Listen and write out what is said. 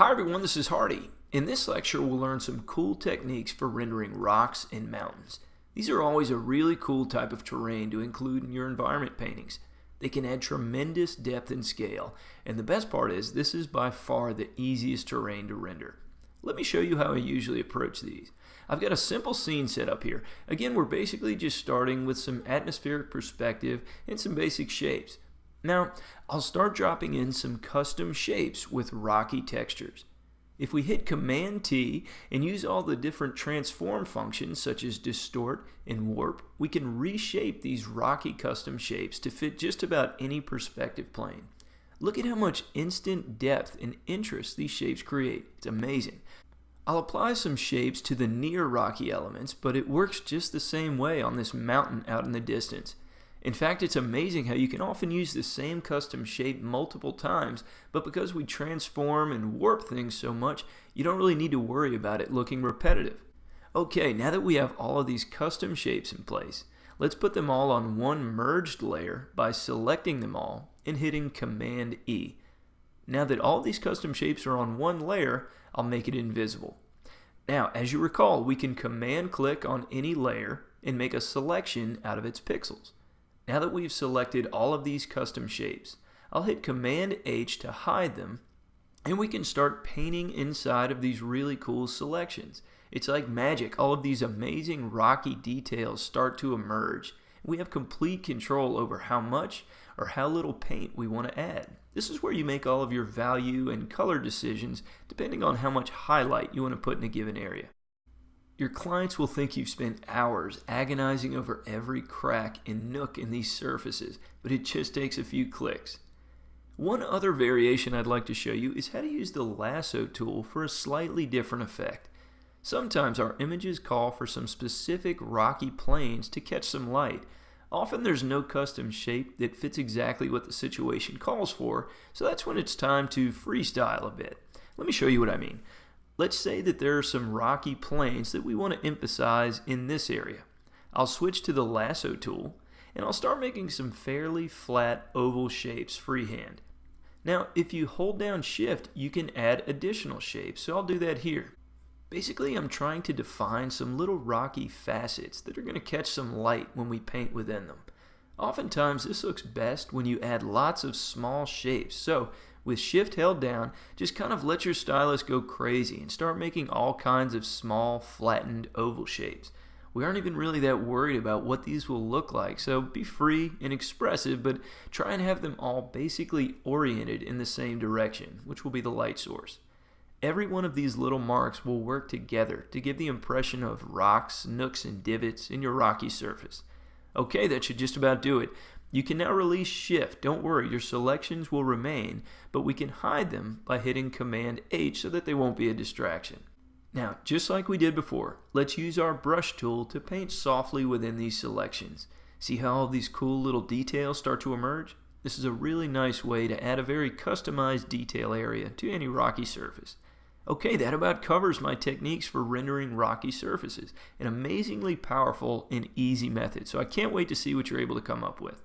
Hi everyone, this is Hardy. In this lecture, we'll learn some cool techniques for rendering rocks and mountains. These are always a really cool type of terrain to include in your environment paintings. They can add tremendous depth and scale, and the best part is this is by far the easiest terrain to render. Let me show you how I usually approach these. I've got a simple scene set up here. Again, we're basically just starting with some atmospheric perspective and some basic shapes. Now, I'll start dropping in some custom shapes with rocky textures. If we hit Command T and use all the different transform functions such as distort and warp, we can reshape these rocky custom shapes to fit just about any perspective plane. Look at how much instant depth and interest these shapes create. It's amazing. I'll apply some shapes to the near rocky elements, but it works just the same way on this mountain out in the distance. In fact, it's amazing how you can often use the same custom shape multiple times, but because we transform and warp things so much, you don't really need to worry about it looking repetitive. Okay, now that we have all of these custom shapes in place, let's put them all on one merged layer by selecting them all and hitting Command E. Now that all these custom shapes are on one layer, I'll make it invisible. Now, as you recall, we can Command click on any layer and make a selection out of its pixels. Now that we've selected all of these custom shapes, I'll hit Command H to hide them, and we can start painting inside of these really cool selections. It's like magic. All of these amazing rocky details start to emerge. We have complete control over how much or how little paint we want to add. This is where you make all of your value and color decisions depending on how much highlight you want to put in a given area. Your clients will think you've spent hours agonizing over every crack and nook in these surfaces, but it just takes a few clicks. One other variation I'd like to show you is how to use the lasso tool for a slightly different effect. Sometimes our images call for some specific rocky planes to catch some light. Often there's no custom shape that fits exactly what the situation calls for, so that's when it's time to freestyle a bit. Let me show you what I mean. Let's say that there are some rocky plains that we want to emphasize in this area. I'll switch to the lasso tool and I'll start making some fairly flat oval shapes freehand. Now, if you hold down Shift, you can add additional shapes, so I'll do that here. Basically, I'm trying to define some little rocky facets that are going to catch some light when we paint within them. Oftentimes, this looks best when you add lots of small shapes, so with Shift held down, just kind of let your stylus go crazy and start making all kinds of small, flattened oval shapes. We aren't even really that worried about what these will look like, so be free and expressive, but try and have them all basically oriented in the same direction, which will be the light source. Every one of these little marks will work together to give the impression of rocks, nooks, and divots in your rocky surface. Okay, that should just about do it. You can now release Shift. Don't worry, your selections will remain, but we can hide them by hitting Command H so that they won't be a distraction. Now, just like we did before, let's use our brush tool to paint softly within these selections. See how all these cool little details start to emerge? This is a really nice way to add a very customized detail area to any rocky surface. Okay, that about covers my techniques for rendering rocky surfaces. An amazingly powerful and easy method, so I can't wait to see what you're able to come up with.